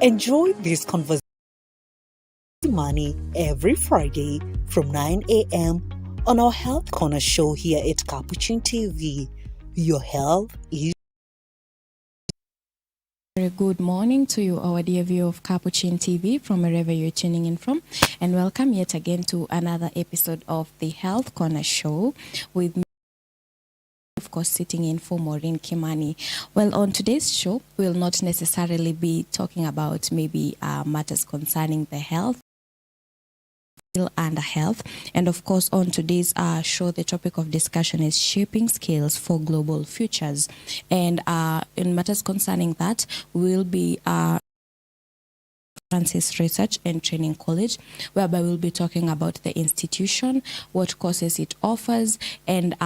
Enjoy this conversation money every Friday from 9 a.m. on our Health Corner show here at Capuchin TV. Your health is... Very good morning to you, our dear viewer of Capuchin TV, from wherever you're tuning in from, and welcome yet again to another episode of the Health Corner show with me, of course, sitting in for Maureen Kimani. Well, on today's show, we'll not necessarily be talking about maybe matters concerning the health and health, and of course on today's show the topic of discussion is shaping skills for global futures, and in matters concerning that we'll be Francis Research and Training College, whereby we'll be talking about the institution, what courses it offers, and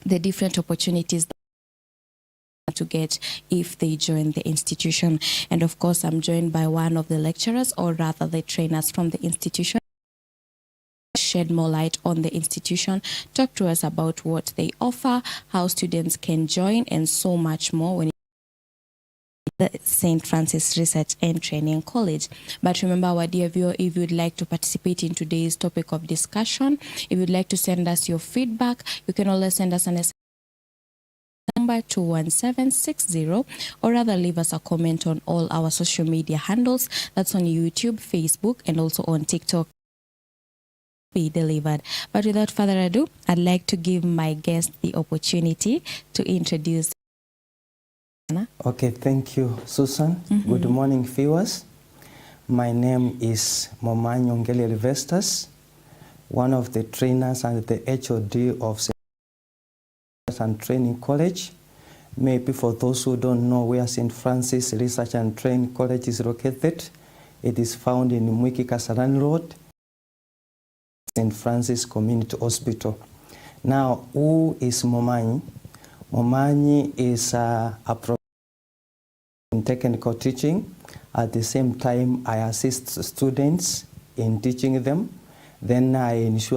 the different opportunities to get if they join the institution. And of course I'm joined by one of the lecturers, or rather the trainers from the institution, shed more light on the institution, talk to us about what they offer, how students can join, and so much more when the St. Francis Research and Training College. But remember, our dear viewer, if you'd like to participate in today's topic of discussion, if you'd like to send us your feedback, you can always send us an SMS number 21760, or rather leave us a comment on all our social media handles. That's on YouTube, Facebook, and also on TikTok. Be delivered. But without further ado, I'd like to give my guest the opportunity to introduce. Okay, thank you, Susan. Good morning, viewers. My name is Momanyi Ongeli Vestas, one of the trainers and the HOD of St. Francis and Training College. Maybe for those who don't know where St. Francis Research and Training College is located, it is found in Mwiki Kasarani Road, St. Francis Community Hospital. Now, who is Momanyi? Momanyi is a professor in technical teaching. At the same time, I assist students in teaching them. Then I ensure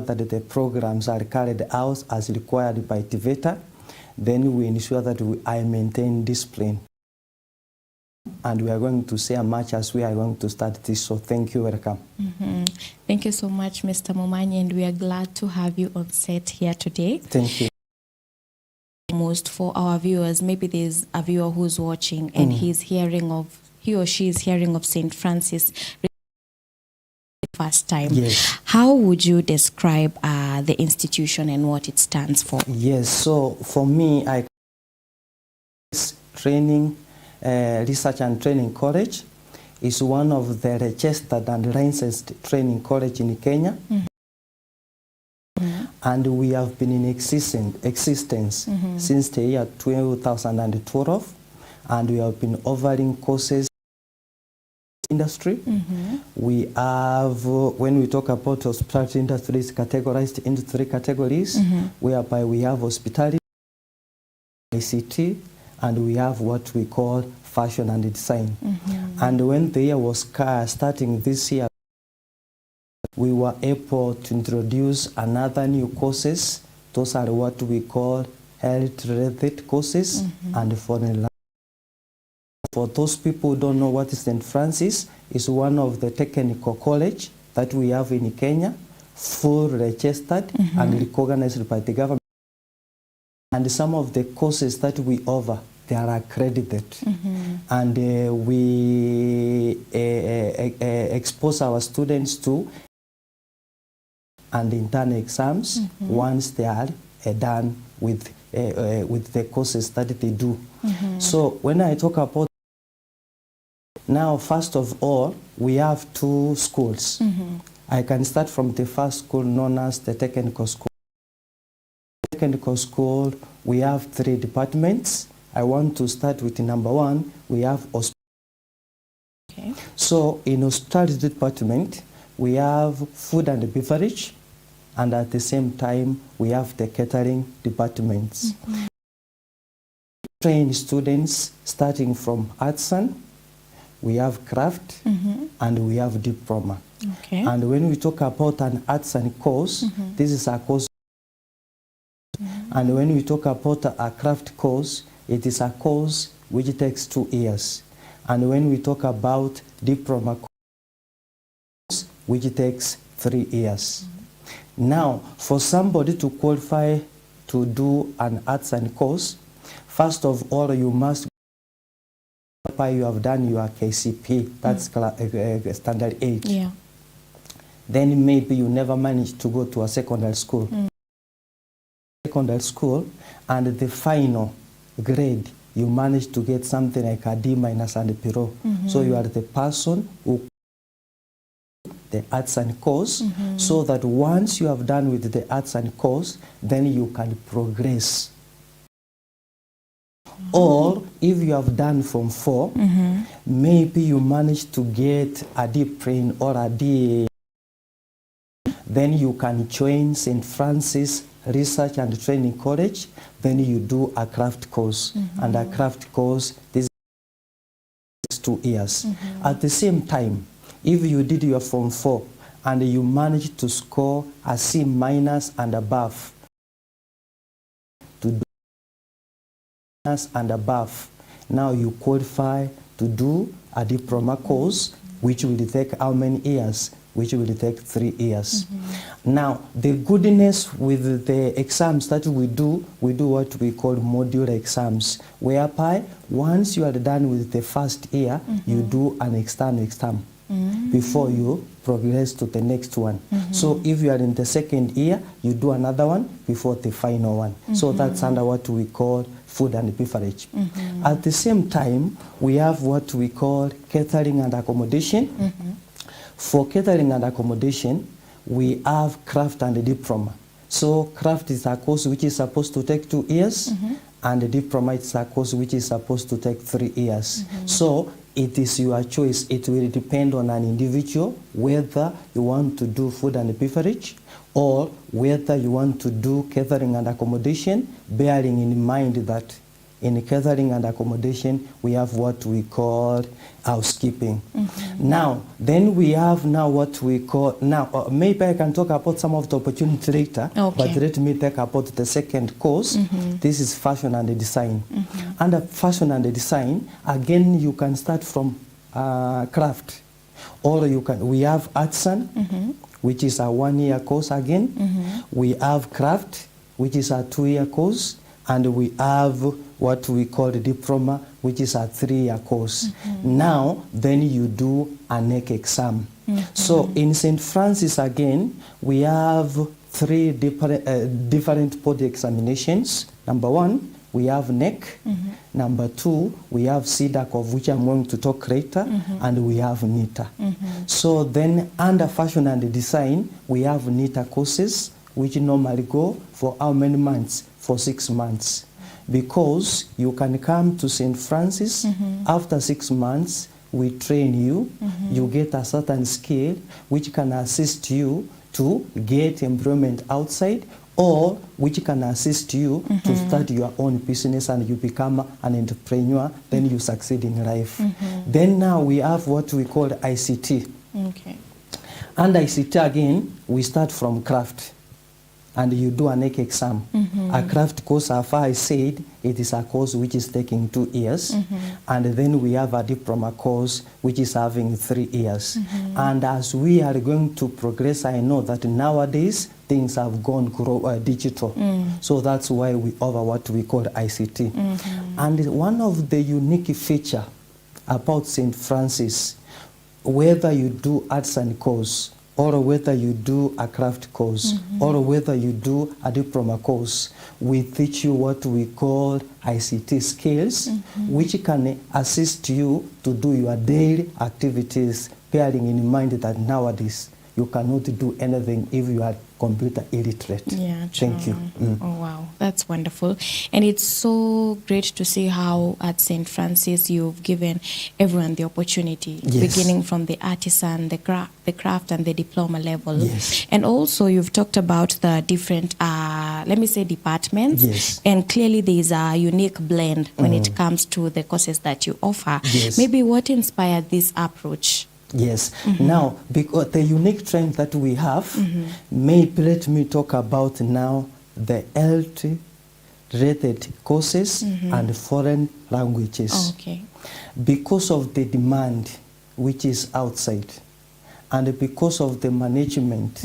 that the programs are carried out as required by TVETA. Then we ensure that I maintain discipline. And we are going to say much as we are going to start this, so thank you, welcome. Thank you so much, Mr. Momanyi, and we are glad to have you on set here today. Thank you. Most for our viewers, maybe there's a viewer who's watching and he or she is hearing of St. Francis first time. Yes. How would you describe the institution and what it stands for? Yes, so for me, training Research and Training College is one of the registered and licensed training college in Kenya. And we have been in existence since the year 2012, and we have been offering courses in the industry. We have, when we talk about hospitality industry, it's categorized into 3 categories, whereby we have hospitality, ICT, and we have what we call fashion and design. And when the year was starting this year, we were able to introduce another new courses. Those are what we call health-related courses and foreign language. For those people who don't know what is St. Francis, is one of the technical college that we have in Kenya, full registered and recognized by the government. And some of the courses that we offer, they are accredited. And we expose our students to and internal exams once they are done with the courses that they do. So when I talk about now, first of all, we have 2 schools. I can start from the first school known as the technical school. Technical school, we have 3 departments. I want to start with number 1. We have hospitality. Okay. So in hospitality department, we have food and beverage, and at the same time, we have the catering departments. Train students starting from artisan, we have craft, and we have diploma. Okay. And when we talk about an artisan course, this is a course. And when we talk about a craft course, it is a course which takes 2 years. And when we talk about diploma course, which takes 3 years. Now, for somebody to qualify to do an arts and course, first of all, you must you have done your KCP, that's standard 8. Yeah. Then maybe you never managed to go to a secondary school. Secondary school, and the final grade, you managed to get something like a D- and below. So you are the person who the arts and course, so that once you have done with the arts and course, then you can progress. Or if you have done from 4, maybe you manage to get a D print or a D, then you can join St. Francis Research and Training College, then you do a craft course. And a craft course, this is 2 years. At the same time, if you did your Form 4 and you managed to score a C- and above, to do and above, now you qualify to do a diploma course, which will take how many years? Which will take 3 years. Now, the goodness with the exams that we do what we call module exams, whereby once you are done with the first year, you do an external exam before you progress to the next one. So if you are in the second year, you do another one before the final one. So that's under what we call food and beverage. At the same time, we have what we call catering and accommodation. For catering and accommodation, we have craft and diploma. So craft is a course which is supposed to take 2 years, and the diploma is a course which is supposed to take 3 years. So it is your choice. It will depend on an individual whether you want to do food and beverage or whether you want to do catering and accommodation, bearing in mind that in catering and accommodation, we have what we call housekeeping. Now, then we have now what we call, now maybe I can talk about some of the opportunity later, but let me talk about the second course. This is fashion and design. Under fashion and design, again, you can start from craft, or you can, we have artisan, which is a 1-year course again. We have craft, which is a 2-year course, and we have what we call the diploma, which is a 3-year course. Now, then you do a NEC exam. So in St. Francis again, we have 3 different body examinations. Number 1, we have NEC. Number 2, we have CDAC, of which I'm going to talk later, and we have NITA. So then under fashion and design, we have NITA courses, which normally go for how many months? For 6 months. Because you can come to St. Francis, after 6 months, we train you, you get a certain skill which can assist you to get employment outside, or which can assist you to start your own business and you become an entrepreneur, then you succeed in life. Then now we have what we call ICT. And ICT again, we start from craft. And you do a NEC exam. A craft course, as far as I said, it is a course which is taking 2 years. And then we have a diploma course which is having 3 years. And as we are going to progress, I know that nowadays things have gone digital. So that's why we offer what we call ICT. And one of the unique feature about St. Francis, whether you do arts and course, or whether you do a craft course, or whether you do a diploma course, we teach you what we call ICT skills, which can assist you to do your daily activities, bearing in mind that nowadays you cannot do anything if you are computer illiterate. Yeah, Thank you. Oh, wow. That's wonderful. And it's so great to see how at St. Francis you've given everyone the opportunity, beginning from the artisan, the craft, and the diploma level. And also you've talked about the different, let me say, departments. And clearly there is a unique blend when it comes to the courses that you offer. Maybe what inspired this approach? Now, because the unique trend that we have, maybe let me talk about now the health health-related courses and foreign languages. Okay. Because of the demand which is outside, and because of the management,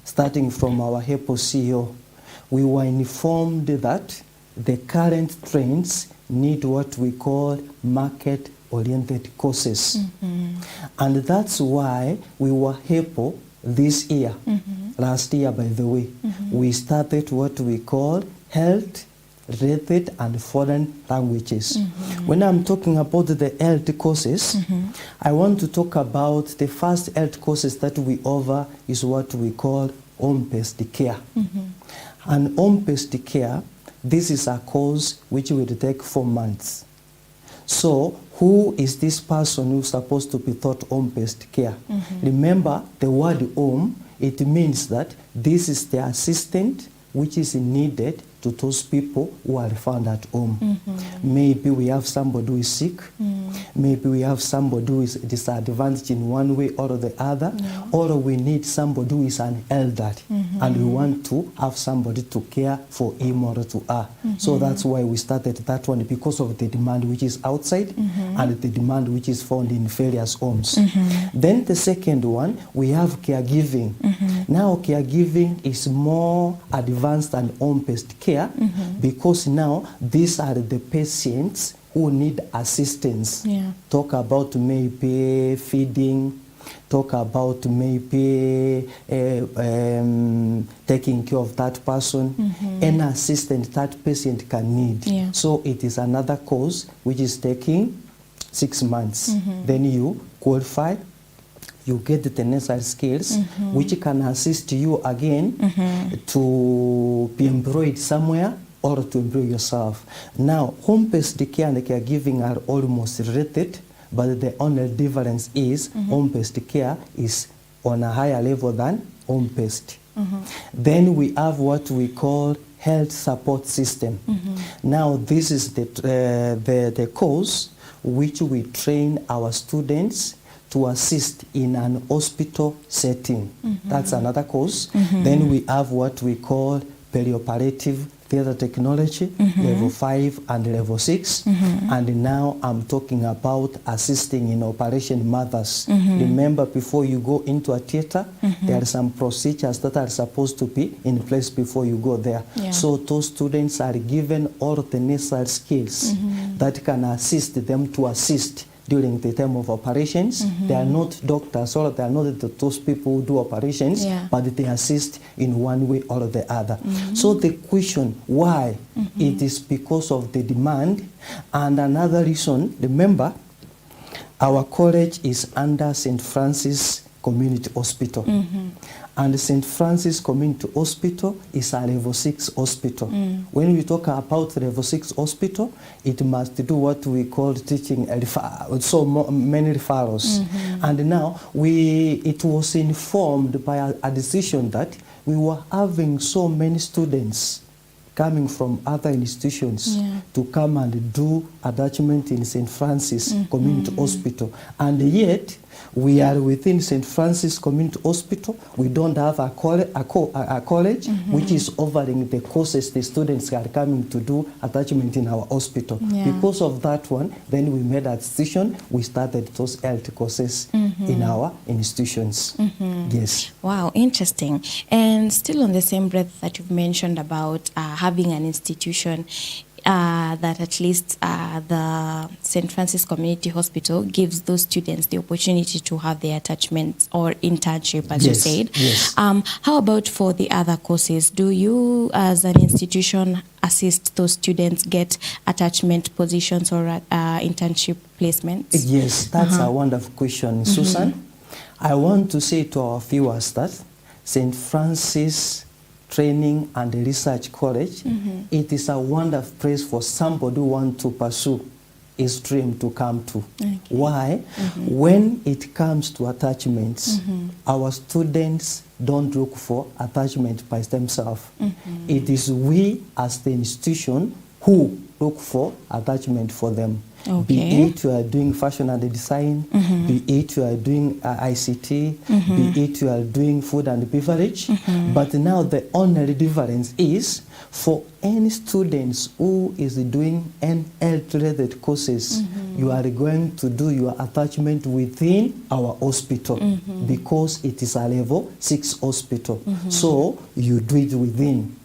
starting from our HEPO CEO, we were informed that the current trends need what we call market-oriented courses. And that's why we were HEPO this year, last year by the way, we started what we call health, related and foreign languages. When I'm talking about the health courses, I want to talk about the first health courses that we offer is what we call home-based care. And home-based care, this is a course which will take 4 months. So who is this person who's supposed to be taught home-based care? Remember the word home, it means that this is the assistant which is needed to those people who are found at home. Maybe we have somebody who is sick, maybe we have somebody who is disadvantaged in one way or the other, or we need somebody who is an elder, and we want to have somebody to care for him or to her. So that's why we started that one, because of the demand which is outside and the demand which is found in various homes. Then the second one, we have caregiving. Now caregiving is more advanced than home-based care, because now these are the patients who need assistance. Talk about maybe feeding, talk about maybe taking care of that person, any assistance that patient can need. So it is another course which is taking 6 months. Then you qualify, you get the necessary skills which can assist you again to be employed somewhere or to employ yourself. Now, home-based care and caregiving are almost related, but the only difference is home-based care is on a higher level than home-based. Then we have what we call health support system. Now, this is the course which we train our students to assist in an hospital setting. That's another course. Then we have what we call perioperative theater technology, level 5 and level 6. And now I'm talking about assisting in operation mothers. Remember, before you go into a theater, there are some procedures that are supposed to be in place before you go there. So those students are given all the necessary skills that can assist them to assist during the time of operations. They are not doctors or they are not those people who do operations, but they assist in one way or the other. So the question why, it is because of the demand. And another reason, remember, our college is under St. Francis Community Hospital. And St. Francis Community Hospital is a level 6 hospital. When we talk about level 6 hospital, it must do what we call teaching so many referrals. And now it was informed by a decision that we were having so many students coming from other institutions to come and do attachment in St. Francis Community Hospital. And yet, we are within St. Francis Community Hospital. We don't have a college which is offering the courses the students are coming to do attachment in our hospital. Because of that one, then we made a decision. We started those health courses in our institutions. Yes. Wow, interesting. And still on the same breath that you've mentioned about having an institution that at least the St. Francis Community Hospital gives those students the opportunity to have their attachments or internship, as you said. How about for the other courses? Do you, as an institution, assist those students get attachment positions or internship placements? Yes, that's a wonderful question, Susan. I want to say to our viewers that St. Francis Training and Research College, it is a wonderful place for somebody who wants to pursue his dream to come to. Why? When it comes to attachments, our students don't look for attachment by themselves. It is we as the institution who look for attachment for them. be it you are doing fashion and design, be it you are doing ICT, be it you are doing food and beverage. But now the only difference is for any students who is doing any health-related courses, you are going to do your attachment within our hospital because it is a level 6 hospital. So you do it within.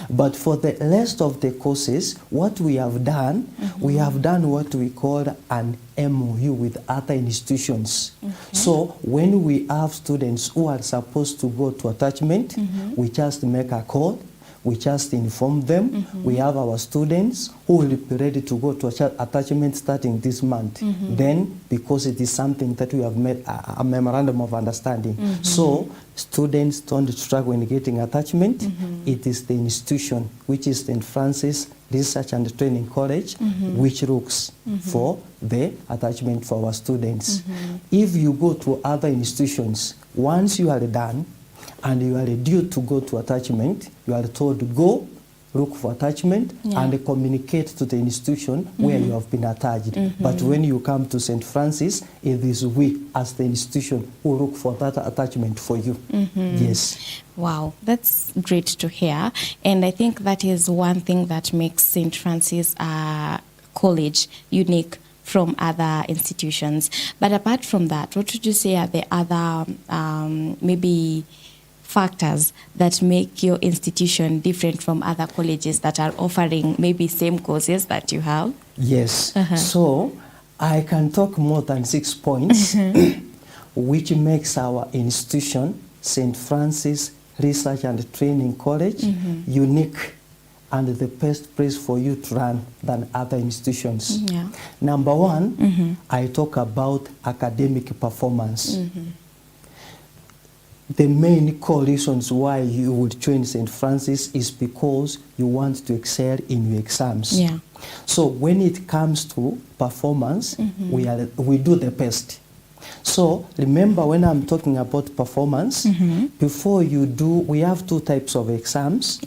But for the rest of the courses, what we have done, we have done what we call an MOU with other institutions. So when we have students who are supposed to go to attachment, we just make a call, we just inform them. We have our students who will be ready to go to attachment starting this month. Then, because it is something that we have made a memorandum of understanding. So students don't struggle in getting attachment. It is the institution, which is St. Francis Research and Training College, which looks for the attachment for our students. If you go to other institutions, once you are done, and you are due to go to attachment, you are told to go, look for attachment, and communicate to the institution where you have been attached. But when you come to St. Francis, it is we, as the institution, who look for that attachment for you. Yes. Wow, that's great to hear. And I think that is one thing that makes St. Francis College unique from other institutions. But apart from that, what would you say are the other maybe factors that make your institution different from other colleges that are offering maybe same courses that you have? Yes. So I can talk more than 6 points, which makes our institution, St. Francis Research and Training College, unique and the best place for you to run than other institutions. Number one, I talk about academic performance. The main core reasons why you would join St. Francis is because you want to excel in your exams. So when it comes to performance, we do the best. So remember, when I'm talking about performance, before you do, we have 2 types of exams.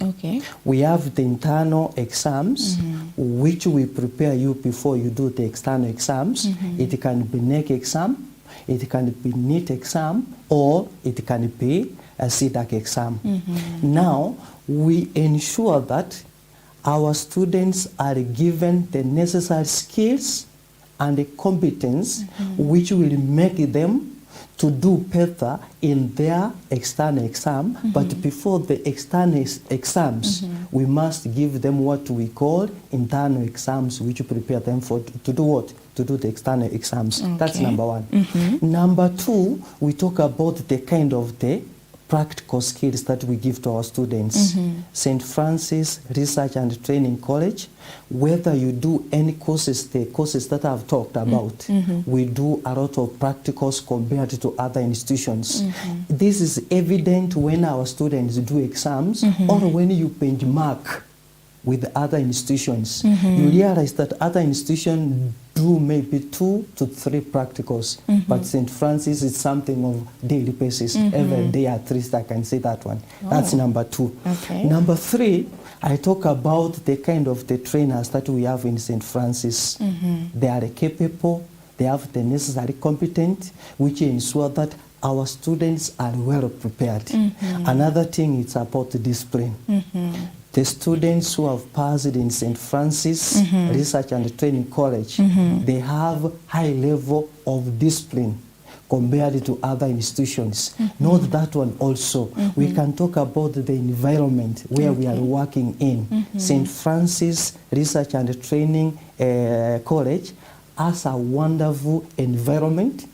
We have the internal exams, which we prepare you before you do the external exams. It can be NEC exam, it can be NEET exam, or it can be a CDAC exam. Now, we ensure that our students are given the necessary skills and the competence which will make them to do better in their external exam. But before the external exams, we must give them what we call internal exams, which prepare them for to do what? To do the external exams. That's number one. Number two, we talk about the kind of the practical skills that we give to our students. St. Francis Research and Training College, whether you do any courses, the courses that I've talked about, we do a lot of practicals compared to other institutions. This is evident when our students do exams or when you benchmark with other institutions. You realize that other institutions do maybe 2 to 3 practicals, but St. Francis is something of daily basis. Every day at least I can say that one. That's number 2. Number 3, I talk about the kind of the trainers that we have in St. Francis. They are capable, they have the necessary competence, which ensure that our students are well prepared. Another thing is about discipline. The students who have passed in St. Francis Research and Training College, they have high level of discipline compared to other institutions. Not that one also. We can talk about the environment where we are working in. St. Francis Research and Training College has a wonderful environment,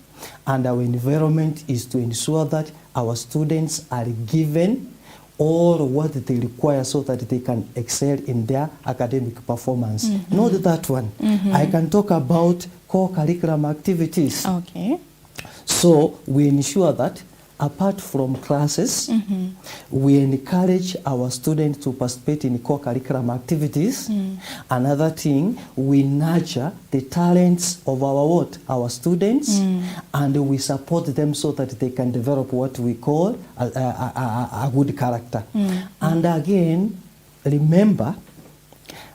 and our environment is to ensure that our students are given all what they require so that they can excel in their academic performance. Not that one. I can talk about core curriculum activities. So we ensure that apart from classes, we encourage our students to participate in core curriculum activities. Another thing, we nurture the talents of our students, and we support them so that they can develop what we call a good character. And again, remember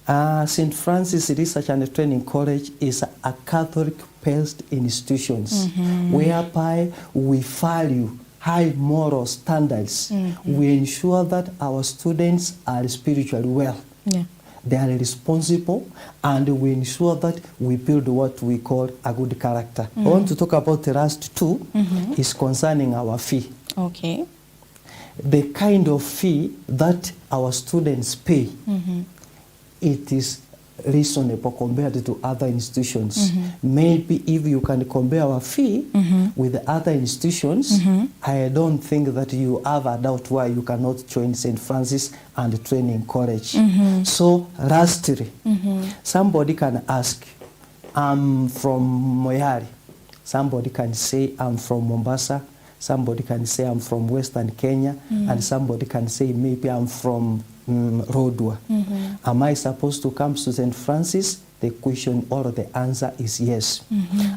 St. Francis Research and Training College is a Catholic-based institutions whereby we value high moral standards. We ensure that our students are spiritually well. Yeah. They are responsible, and we ensure that we build what we call a good character. I want to talk about the last two is concerning our fee. Okay. The kind of fee that our students pay, it is reasonable compared to other institutions. Maybe if you can compare our fee with the other institutions, I don't think that you have a doubt why you cannot join St. Francis and Training College. So lastly, somebody can ask, I'm from Moyari. Somebody can say, I'm from Mombasa. Somebody can say, I'm from Western Kenya. And somebody can say, maybe I'm from Rodwa. Am I supposed to come to St. Francis? The question or the answer is yes.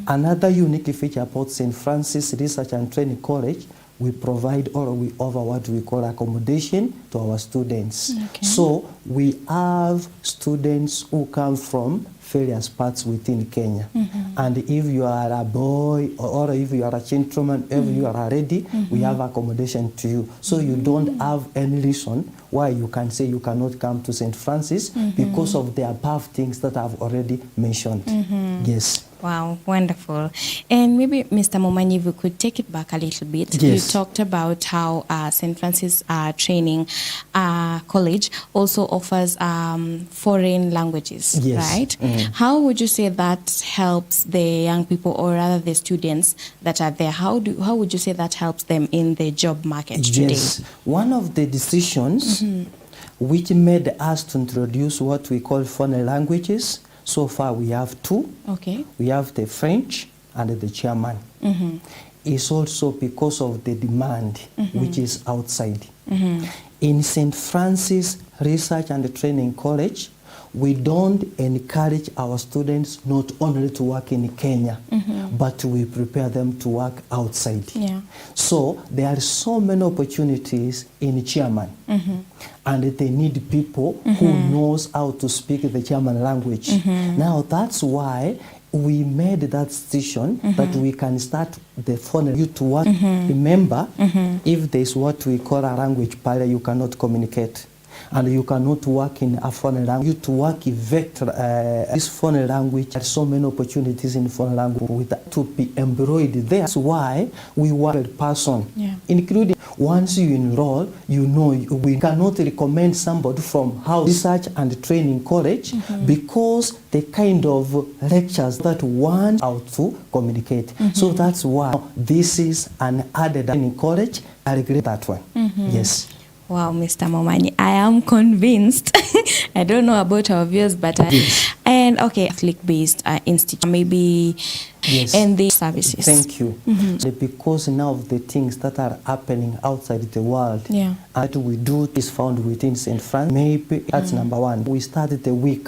Another unique feature about St. Francis Research and Training College, we provide or we offer what we call accommodation to our students. So we have students who come from various parts within Kenya. And if you are a boy or if you are a gentleman, if you are ready, we have accommodation to you. So you don't have any reason why you can say you cannot come to St. Francis because of the above things that I've already mentioned. Yes. Wow, wonderful. And maybe, Mr. Momanyi, if we could take it back a little bit. Yes. You talked about how St. Francis Training College also offers foreign languages, Yes. right? How would you say that helps the young people, or rather the students that are there? How would you say that helps them in the job market today? Yes. One of the decisions which made us to introduce what we call foreign languages, so far we have two. Okay. We have the French and the German. It's also because of the demand which is outside. In St. Francis Research and Training College, we don't encourage our students not only to work in Kenya, but we prepare them to work outside. Yeah. So there are so many opportunities in German, and they need people who knows how to speak the German language. Now that's why we made that decision that we can start the phone you to work. Remember, if there's what we call a language barrier, you cannot communicate. And you cannot work in a foreign language. You to work in vector, this foreign language, there are so many opportunities in foreign language with to be embroidered there. That's why we work with person, including once you enroll, you know we cannot recommend somebody from house research and training college because the kind of lectures that want how to communicate. So that's why this is an added training college. I regret that one. Yes. Wow, Mr. Momanyi, I am convinced. I don't know about our viewers, but and okay, Catholic-based institute, maybe, and the services. Thank you. Because now of the things that are happening outside the world, that we do is found within St. Francis. Maybe that's number one. We started the week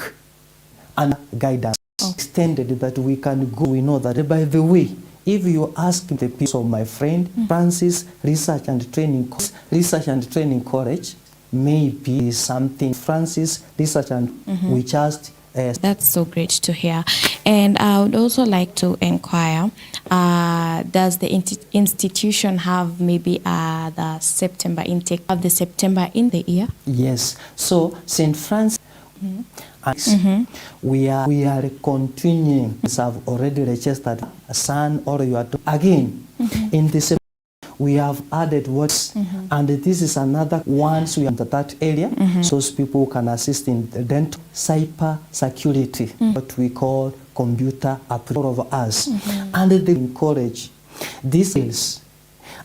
and guidance extended that we can go. We know that by the way, if you ask the people of my friend, Francis Research and Training College, maybe something Francis Research and we just... That's so great to hear. And I would also like to inquire, does the institution have maybe the September intake, of the September in the year? Yes. So St. Francis... We are continuing. We have already registered a son or you are again in this. We have added words, and this is another once we enter that area, so people can assist in the dental cyber security, what we call computer approval of us, and they encourage these skills.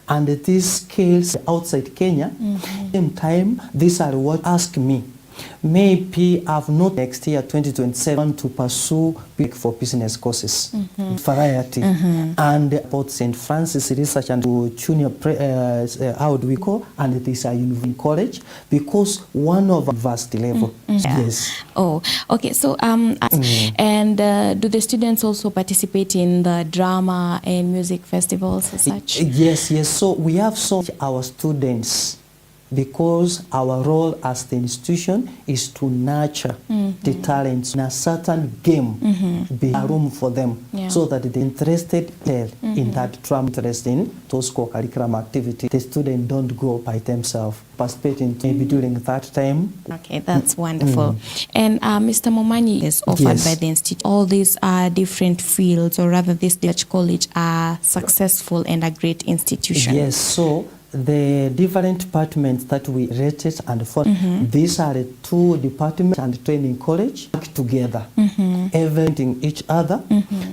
And these skills outside Kenya, same time, these are what ask me. Maybe I've not next year 2027 to pursue for business courses, variety, and about St. Francis Research and junior, how do we call, and it is a university college because one of vast level. Yes. Oh, okay. So and do the students also participate in the drama and music festivals as such? Yes, yes. So we have our students because our role as the institution is to nurture the talents in a certain game, be a room for them, so that the interested in that trauma interest in those co-curriculum activities, the students don't go by themselves, participating maybe during that time. Okay, that's wonderful. And Mr. Momanyi is offered by the institute. All these different fields, or rather this college, are successful and a great institution. Yes, so the different departments that we rated and for these are the two departments and training college work together, evaluating each other.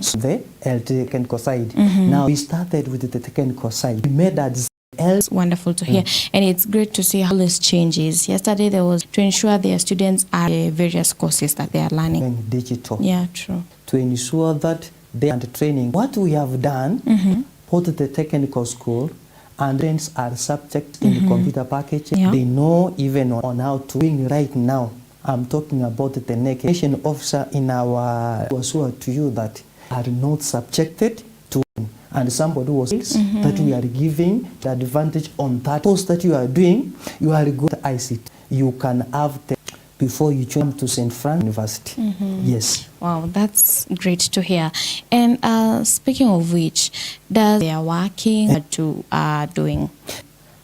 So the technical side. Now we started with the technical side. We made that. It's wonderful to hear, and it's great to see how this changes. Yesterday there was to ensure their students are various courses that they are learning. Digital. Yeah, true. To ensure that they are training. What we have done, both the technical school and students are subject in the computer package. They know even on how to doing right now. I'm talking about the next education officer in our assure to you that are not subjected to, and somebody was that we are giving the advantage on that course that you are doing. You are good at ICT. You can have the before you join to St. Francis University. Yes. Wow, that's great to hear. And speaking of which, does they are working to doing?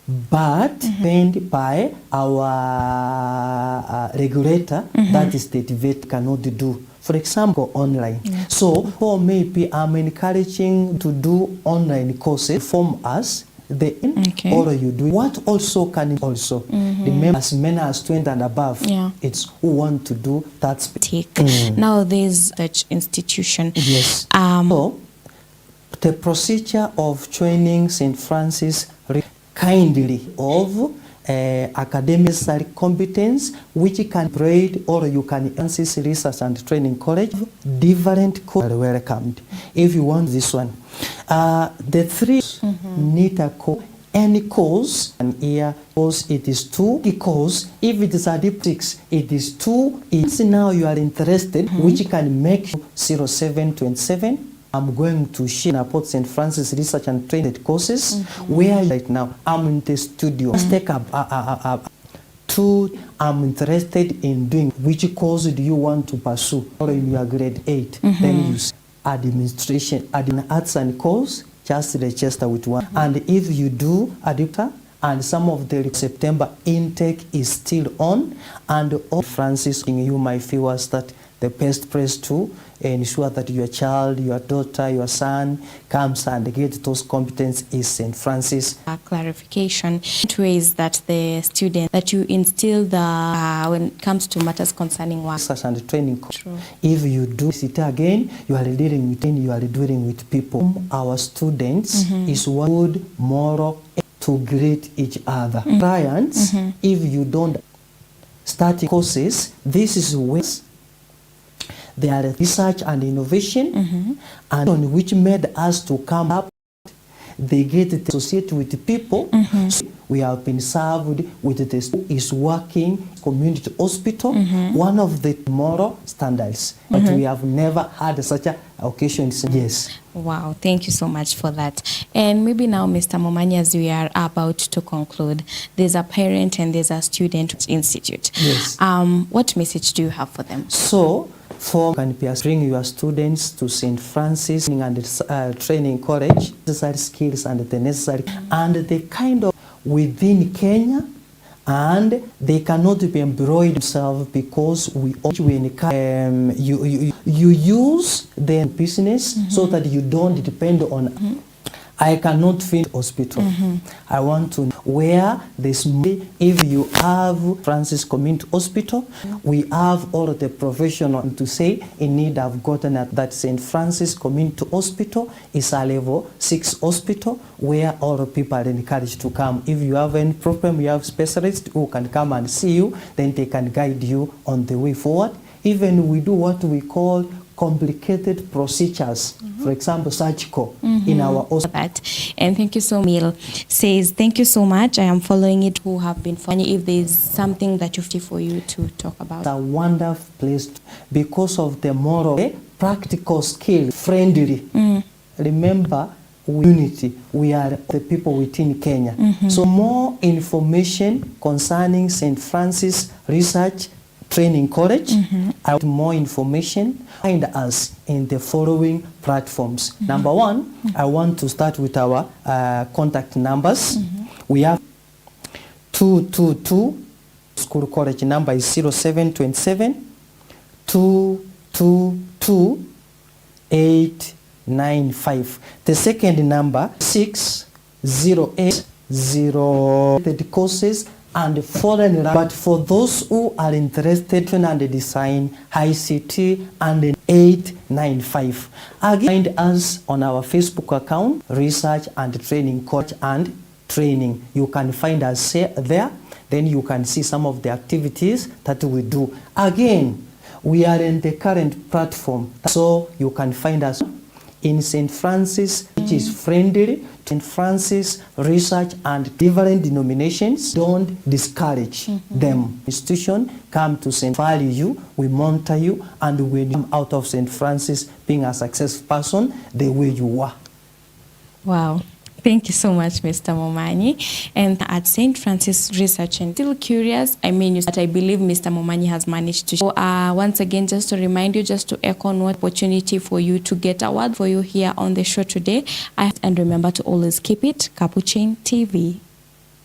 But paid by our regulator, that is the debate cannot do. For example, online. So, or maybe I'm encouraging to do online courses from us. Or you do what also can also remember as many as 20 and above. It's who want to do that. Now there's that institution. Yes. So the procedure of joining St. Francis kindly of academic competence, which can grade, or you can enhance research and training college. Different courses are welcomed. If you want this one, the three need a course. Any course an year course it is 2. Because if it is a deep 6, it is 2. It's now you are interested, which can make 0727. I'm going to share about St. Francis Research and Training courses, where right now I'm in the studio. Take up I'm interested in doing which course do you want to pursue, or in your grade 8. Then you administration, arts and course, just register with one. And if you do adapter, and some of the September intake is still on, and all Francis, you might feel was that the best place to ensure that your child, your daughter, your son comes and get those competencies is St. Francis. Clarification ways that the student that you instill the when it comes to matters concerning work and training. If you do it again, you are dealing with people. Our students is good moral to greet each other. Clients, if you don't start courses, this is ways. They are research and innovation, and on which made us to come up. They get to associate with people. So we have been served with this is working community hospital, one of the moral standards. But we have never had such an occasion. Yes. Wow, thank you so much for that. And maybe now, Mr. Momanyi, as we are about to conclude, there's a parent and there's a student institute. Yes. What message do you have for them? So, can bring your students to St. Francis and training college, necessary skills and the necessary, and the kind of within Kenya, and they cannot be embroidered themselves because we you use their business so that you don't depend on. I cannot finish hospital. I want to know where this. If you have Francis Community Hospital, we have all the professionals to say in need have gotten at that St. Francis Community Hospital is a level 6 hospital where all the people are encouraged to come. If you have any problem, you have specialists who can come and see you, then they can guide you on the way forward. Even we do what we call complicated procedures, for example, surgical in our hospital. And thank you so much. Says, thank you so much. I am following it. Who have been following. If there is something that you feel for you to talk about. It's a wonderful place because of the moral, practical skill, friendly. Remember, unity. We are the people within Kenya. So more information concerning St. Francis Research Training College, I want more information. Find us in the following platforms. Number one, I want to start with our contact numbers. We have 222, school college number is 0727 222 895. The second number 608 the courses and foreign language. But for those who are interested in the design, ICT and 895. Again, find us on our Facebook account, Research and Training Coach and Training. You can find us there. Then you can see some of the activities that we do. Again, we are in the current platform, so you can find us in St. Francis, which is friendly. St. Francis Research and different denominations. Don't discourage them. Institution, come to St. Value you, we monitor you, and when you come out of St. Francis being a successful person the way you are. Wow. Thank you so much, Mr. Momanyi. And at St. Francis Research, and still curious, I believe Mr. Momanyi has managed to show. Once again, just to remind you, just to echo what opportunity for you to get a word for you here on the show today. And remember to always keep it Capuchin TV.